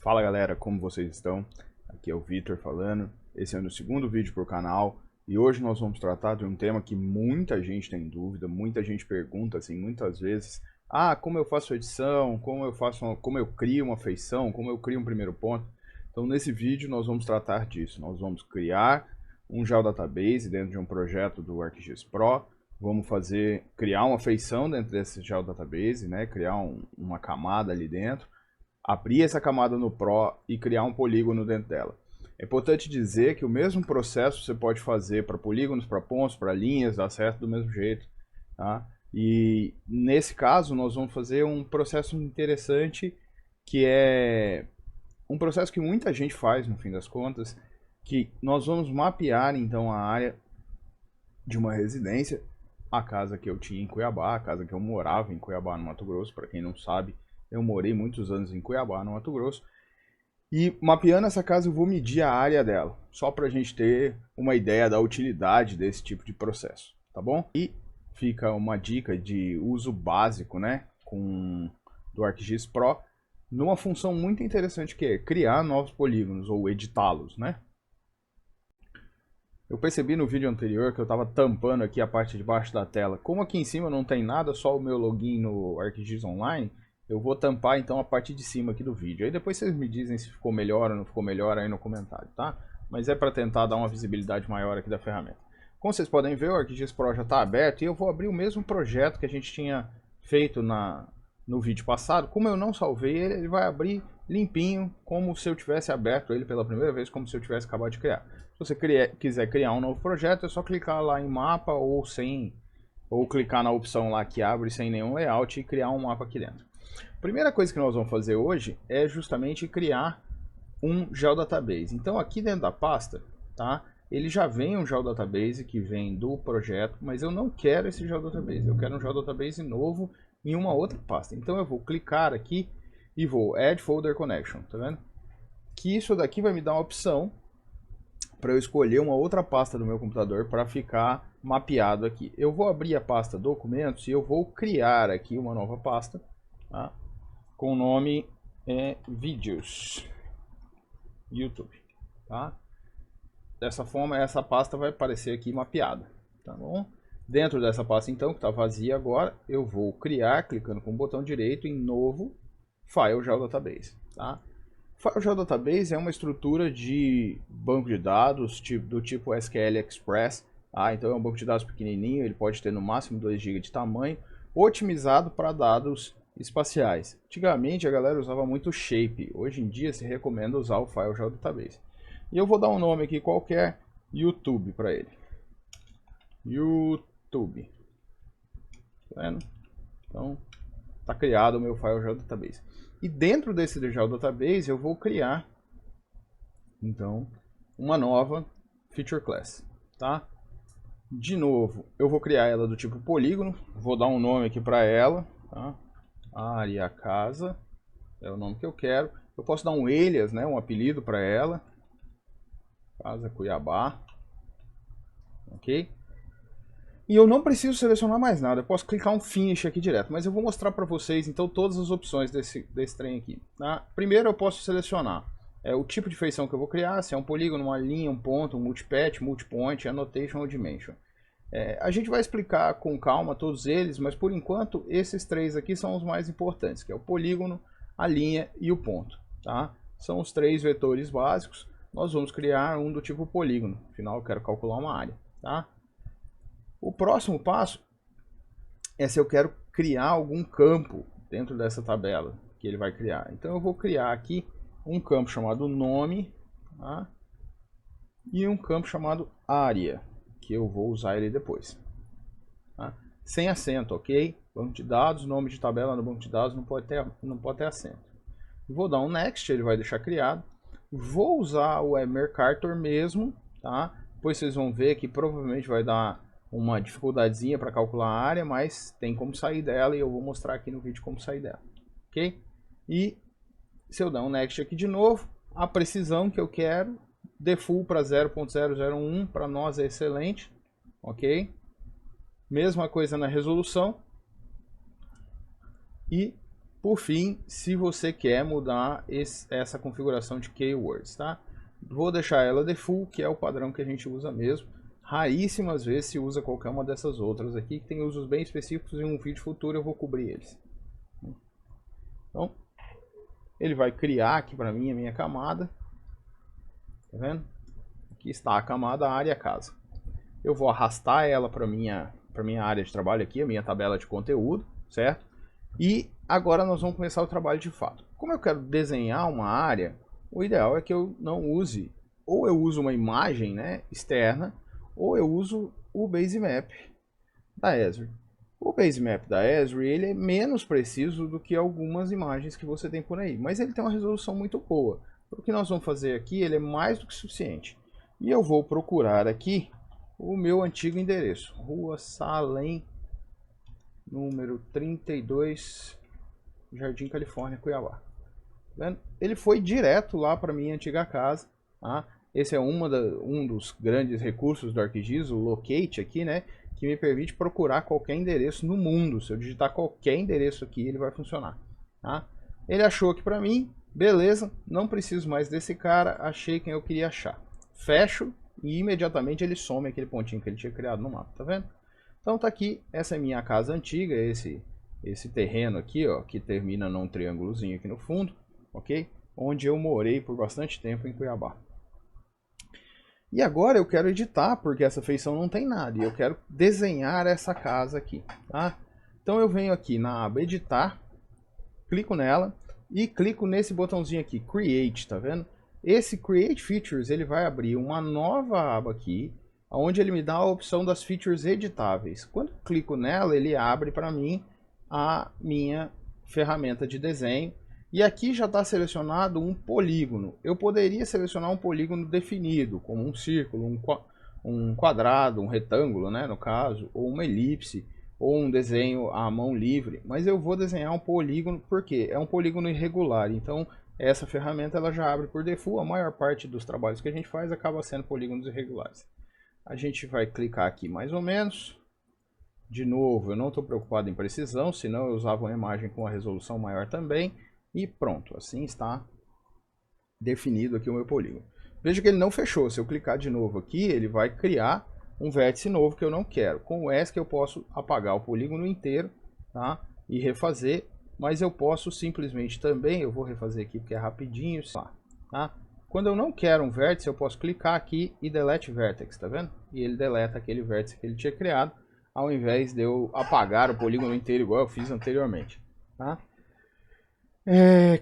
Fala galera, como vocês estão? Aqui é o Vitor falando, esse é o meu segundo vídeo para o canal e hoje nós vamos tratar de um tema que muita gente tem dúvida, muita gente pergunta assim muitas vezes: como eu faço edição, como eu crio uma feição, como eu crio um primeiro ponto. Então nesse vídeo nós vamos tratar disso, nós vamos criar um GeoDatabase dentro de um projeto do ArcGIS Pro, vamos criar uma feição dentro desse GeoDatabase, né? Criar uma camada ali dentro, abrir essa camada no Pro e criar um polígono dentro dela. É importante dizer que o mesmo processo você pode fazer para polígonos, para pontos, para linhas, dá certo do mesmo jeito. Tá? E nesse caso nós vamos fazer um processo interessante, que é um processo que muita gente faz no fim das contas, que nós vamos mapear então a área de uma residência, a casa que eu tinha em Cuiabá, a casa que eu morava em Cuiabá, no Mato Grosso. Para quem não sabe, eu morei muitos anos em Cuiabá, no Mato Grosso. E mapeando essa casa eu vou medir a área dela, só para a gente ter uma ideia da utilidade desse tipo de processo, tá bom? E fica uma dica de uso básico, né, do ArcGIS Pro, numa função muito interessante que é criar novos polígonos ou editá-los, né? Eu percebi no vídeo anterior que eu estava tampando aqui a parte de baixo da tela. Como aqui em cima não tem nada, só o meu login no ArcGIS Online, eu vou tampar então a parte de cima aqui do vídeo. Aí depois vocês me dizem se ficou melhor ou não ficou melhor aí no comentário, tá? Mas é para tentar dar uma visibilidade maior aqui da ferramenta. Como vocês podem ver, o ArcGIS Pro já está aberto e eu vou abrir o mesmo projeto que a gente tinha feito no vídeo passado. Como eu não salvei ele, ele vai abrir limpinho, como se eu tivesse aberto ele pela primeira vez, como se eu tivesse acabado de criar. Se você quiser criar um novo projeto, é só clicar lá em mapa ou clicar na opção lá que abre sem nenhum layout e criar um mapa aqui dentro. A primeira coisa que nós vamos fazer hoje é justamente criar um GeoDatabase. Então aqui dentro da pasta, tá? Ele já vem um GeoDatabase que vem do projeto, mas eu não quero esse GeoDatabase. Eu quero um GeoDatabase novo em uma outra pasta. Então eu vou clicar aqui e vou Add Folder Connection, tá vendo? Que isso daqui vai me dar uma opção para eu escolher uma outra pasta do meu computador para ficar mapeado aqui. Eu vou abrir a pasta Documentos e eu vou criar aqui uma nova pasta, tá? Com o nome Vídeos YouTube, tá? Dessa forma essa pasta vai aparecer aqui mapeada, tá bom? Dentro dessa pasta então, que está vazia agora, eu vou criar, clicando com o botão direito em Novo File GeoDatabase, tá? File GeoDatabase é uma estrutura de banco de dados do tipo SQL Express, tá? Então é um banco de dados pequenininho, ele pode ter no máximo 2 GB de tamanho, otimizado para dados espaciais. Antigamente a galera usava muito Shape, hoje em dia se recomenda usar o File GeoDatabase. E eu vou dar um nome aqui qualquer, YouTube, para ele. YouTube. Tá vendo? Então, está criado o meu File GeoDatabase. E dentro desse GeoDatabase eu vou criar, então, uma nova Feature Class, tá? De novo, eu vou criar ela do tipo polígono, vou dar um nome aqui para ela, tá? Área casa, é o nome que eu quero. Eu posso dar um alias, né, um apelido para ela, Casa Cuiabá, ok? E eu não preciso selecionar mais nada, eu posso clicar um Finish aqui direto, mas eu vou mostrar para vocês então todas as opções desse trem aqui, tá? Primeiro eu posso selecionar o tipo de feição que eu vou criar, se é um polígono, uma linha, um ponto, um multipath, multipoint, annotation ou dimension. A gente vai explicar com calma todos eles, mas por enquanto esses três aqui são os mais importantes, que é o polígono, a linha e o ponto, tá? São os três vetores básicos. Nós vamos criar um do tipo polígono, afinal eu quero calcular uma área, tá? O próximo passo é se eu quero criar algum campo dentro dessa tabela que ele vai criar. Então eu vou criar aqui um campo chamado nome, tá? E um campo chamado área, que eu vou usar ele depois, tá? Sem acento, ok? Banco de dados, nome de tabela no banco de dados não pode ter acento. Vou dar um next, ele vai deixar criado. Vou usar o Mercator mesmo, tá? Depois vocês vão ver que provavelmente vai dar uma dificuldadezinha para calcular a área, mas tem como sair dela e eu vou mostrar aqui no vídeo como sair dela, ok? E se eu dar um next aqui de novo, a precisão que eu quero, default para 0.001, para nós é excelente, ok? Mesma coisa na resolução. E por fim, se você quer mudar essa configuração de keywords, tá? Vou deixar ela default, que é o padrão que a gente usa mesmo. Raríssimas vezes se usa qualquer uma dessas outras aqui, que tem usos bem específicos, e em um vídeo futuro eu vou cobrir eles. Então, ele vai criar aqui para mim a minha camada. Tá vendo? Aqui está a camada, a área e a casa. Eu vou arrastar ela para minha área de trabalho aqui, a minha tabela de conteúdo, certo? E agora nós vamos começar o trabalho de fato. Como eu quero desenhar uma área, o ideal é que eu não use, ou eu uso uma imagem, né, externa, ou eu uso o Basemap da Esri. O Basemap da Esri, ele é menos preciso do que algumas imagens que você tem por aí, mas ele tem uma resolução muito boa. O que nós vamos fazer aqui, ele é mais do que suficiente. E eu vou procurar aqui o meu antigo endereço, Rua Salem, número 32, Jardim Califórnia, Cuiabá. Vendo? Ele foi direto lá para minha antiga casa. Tá? Esse é um dos grandes recursos do ArcGIS, o Locate aqui, né? Que me permite procurar qualquer endereço no mundo. Se eu digitar qualquer endereço aqui, ele vai funcionar. Tá? Ele achou aqui para mim, beleza, não preciso mais desse cara, achei quem eu queria achar. Fecho e imediatamente ele some aquele pontinho que ele tinha criado no mapa, tá vendo? Então tá aqui, essa é minha casa antiga, esse terreno aqui, ó, que termina num triângulozinho aqui no fundo, ok? Onde eu morei por bastante tempo em Cuiabá. E agora eu quero editar, porque essa feição não tem nada, e eu quero desenhar essa casa aqui, tá? Então eu venho aqui na aba editar, clico nela e clico nesse botãozinho aqui, Create, tá vendo? Esse Create Features, ele vai abrir uma nova aba aqui, onde ele me dá a opção das features editáveis. Quando eu clico nela, ele abre para mim a minha ferramenta de desenho. E aqui já está selecionado um polígono. Eu poderia selecionar um polígono definido, como um círculo, um quadrado, um retângulo, né, no caso, ou uma elipse, ou um desenho à mão livre. Mas eu vou desenhar um polígono, porque é um polígono irregular. Então, essa ferramenta ela já abre por default. A maior parte dos trabalhos que a gente faz acaba sendo polígonos irregulares. A gente vai clicar aqui mais ou menos. De novo, eu não estou preocupado em precisão, senão eu usava uma imagem com uma resolução maior também. E pronto, assim está definido aqui o meu polígono. Veja que ele não fechou. Se eu clicar de novo aqui, ele vai criar um vértice novo que eu não quero. Com o ESC eu posso apagar o polígono inteiro, tá? E refazer. Mas eu posso simplesmente também, eu vou refazer aqui porque é rapidinho, tá? Quando eu não quero um vértice, eu posso clicar aqui e delete vertex, tá vendo? E ele deleta aquele vértice que ele tinha criado, ao invés de eu apagar o polígono inteiro igual eu fiz anteriormente, tá?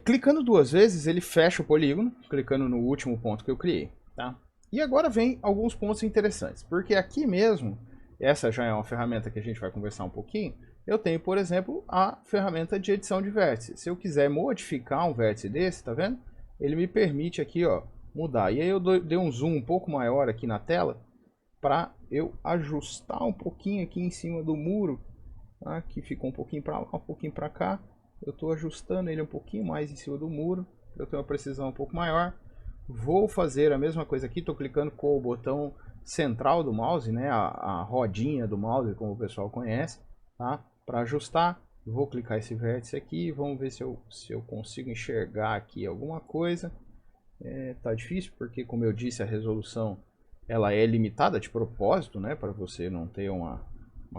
Clicando duas vezes, ele fecha o polígono, clicando no último ponto que eu criei, tá? E agora vem alguns pontos interessantes, porque aqui mesmo, essa já é uma ferramenta que a gente vai conversar um pouquinho. Eu tenho, por exemplo, a ferramenta de edição de vértices. Se eu quiser modificar um vértice desse, tá vendo? Ele me permite aqui, ó, mudar. E aí eu dei um zoom um pouco maior aqui na tela para eu ajustar um pouquinho aqui em cima do muro, tá? Que ficou um pouquinho para lá, um pouquinho para cá. Eu estou ajustando ele um pouquinho mais em cima do muro, para eu ter uma precisão um pouco maior. Vou fazer a mesma coisa aqui, estou clicando com o botão central do mouse, né? A rodinha do mouse, como o pessoal conhece, tá? Para ajustar, vou clicar esse vértice aqui, vamos ver se eu consigo enxergar aqui alguma coisa. Tá difícil porque, como eu disse, a resolução ela é limitada de propósito, né, para você não ter uma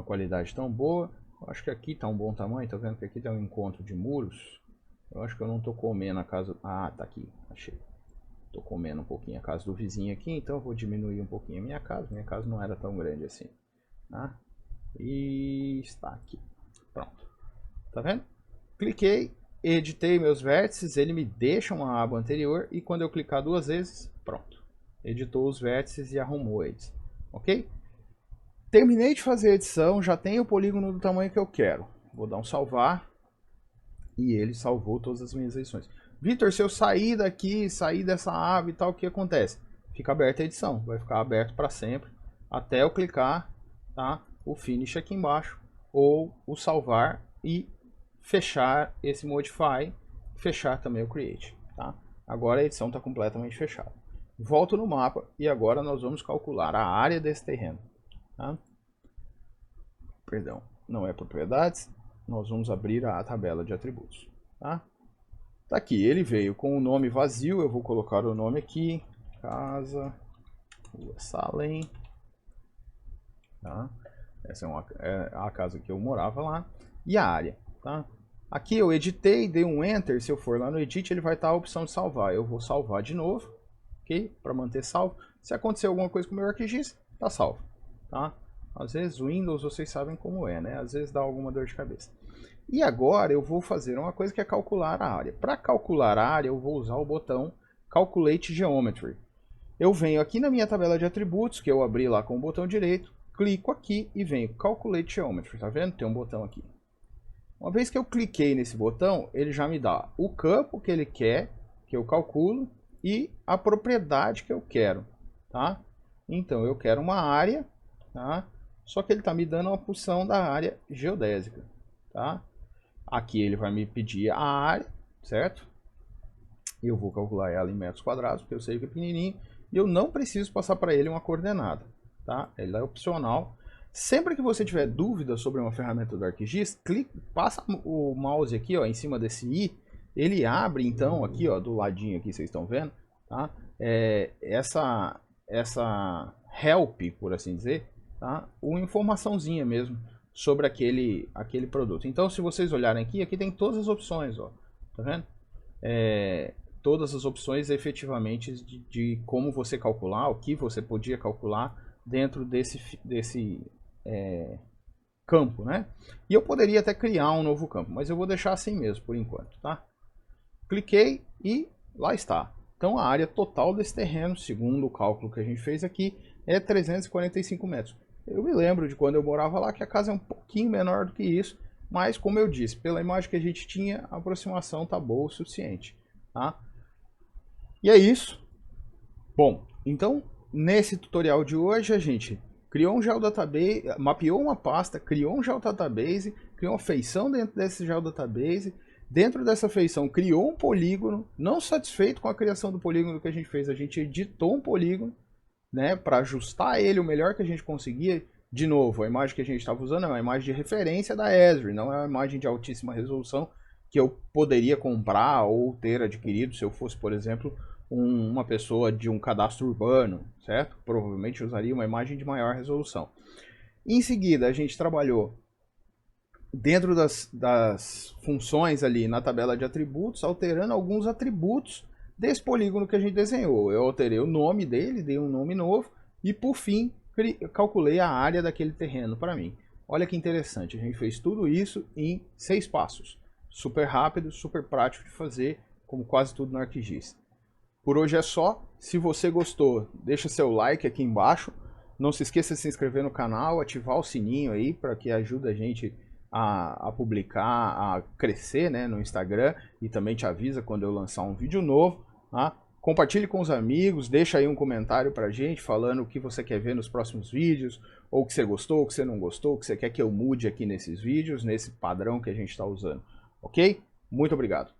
qualidade tão boa. Eu acho que aqui está um bom tamanho, tá vendo que aqui tem um encontro de muros. Eu acho que eu não estou comendo a casa... Ah, tá aqui, achei. Estou comendo um pouquinho a casa do vizinho aqui, então eu vou diminuir um pouquinho a minha casa. Minha casa não era tão grande assim, tá? E está aqui. Pronto. Tá vendo? Cliquei, editei meus vértices, ele me deixa uma aba anterior e quando eu clicar duas vezes, pronto. Editou os vértices e arrumou eles. Ok? Terminei de fazer a edição, já tenho o polígono do tamanho que eu quero. Vou dar um salvar e ele salvou todas as minhas edições. Vitor, se eu sair daqui, sair dessa aba e tal, o que acontece? Fica aberta a edição, vai ficar aberto para sempre até eu clicar, tá? O finish aqui embaixo ou o salvar e fechar esse modify, fechar também o create, tá? Agora a edição está completamente fechada. Volto no mapa e agora nós vamos calcular a área desse terreno, tá? Perdão, não é propriedades, nós vamos abrir a tabela de atributos, tá? Tá aqui, ele veio com o nome vazio, eu vou colocar o nome aqui, Casa Rua Salem, tá? Essa é a casa que eu morava lá, e a área, tá? Aqui eu editei, dei um Enter, se eu for lá no Edit, ele vai estar a opção de salvar. Eu vou salvar de novo, ok? Para manter salvo. Se acontecer alguma coisa com o meu ArcGIS, tá salvo, tá? Às vezes o Windows, vocês sabem como é, né? Às vezes dá alguma dor de cabeça. E agora eu vou fazer uma coisa que é calcular a área. Para calcular a área, eu vou usar o botão Calculate Geometry. Eu venho aqui na minha tabela de atributos, que eu abri lá com o botão direito, clico aqui e venho Calculate Geometry, tá vendo? Tem um botão aqui. Uma vez que eu cliquei nesse botão, ele já me dá o campo que ele quer, que eu calculo, e a propriedade que eu quero, tá? Então, eu quero uma área, tá? Só que ele está me dando uma porção da área geodésica, tá? Aqui ele vai me pedir a área, certo? Eu vou calcular ela em metros quadrados, porque eu sei que é pequenininho, e eu não preciso passar para ele uma coordenada, tá? Ele é opcional. Sempre que você tiver dúvida sobre uma ferramenta do ArcGIS, passa o mouse aqui, ó, em cima desse i, ele abre então aqui, ó, do ladinho aqui, vocês estão vendo, tá? Essa help, por assim dizer, tá? Uma informaçãozinha mesmo sobre aquele produto. Então, se vocês olharem aqui tem todas as opções, ó, tá vendo? Todas as opções efetivamente de como você calcular, o que você podia calcular dentro desse campo, né? E eu poderia até criar um novo campo, mas eu vou deixar assim mesmo por enquanto, tá? Cliquei e lá está. Então a área total desse terreno, segundo o cálculo que a gente fez aqui, é 345 metros. Eu me lembro de quando eu morava lá que a casa é um pouquinho menor do que isso, mas como eu disse, pela imagem que a gente tinha, a aproximação tá boa o suficiente, tá? E é isso. Bom, então nesse tutorial de hoje a gente criou um geodatabase, mapeou uma pasta, criou um geodatabase, criou uma feição dentro desse geodatabase. Dentro dessa feição criou um polígono. Não satisfeito com a criação do polígono que a gente fez, a gente editou um polígono, né, para ajustar ele o melhor que a gente conseguia. De novo, a imagem que a gente estava usando é uma imagem de referência da Esri, não é uma imagem de altíssima resolução que eu poderia comprar ou ter adquirido se eu fosse, por exemplo, uma pessoa de um cadastro urbano, certo? Provavelmente usaria uma imagem de maior resolução. Em seguida, a gente trabalhou dentro das funções ali na tabela de atributos, alterando alguns atributos desse polígono que a gente desenhou. Eu alterei o nome dele, dei um nome novo e, por fim, calculei a área daquele terreno para mim. Olha que interessante, a gente fez tudo isso em 6 passos. Super rápido, super prático de fazer, como quase tudo no ArcGIS. Por hoje é só. Se você gostou, deixa seu like aqui embaixo. Não se esqueça de se inscrever no canal, ativar o sininho aí para que ajude a gente a publicar, a crescer, né, no Instagram, e também te avisa quando eu lançar um vídeo novo, tá? Compartilhe com os amigos, deixa aí um comentário pra gente falando o que você quer ver nos próximos vídeos, ou o que você gostou, o que você não gostou, o que você quer que eu mude aqui nesses vídeos, nesse padrão que a gente está usando, ok? Muito obrigado!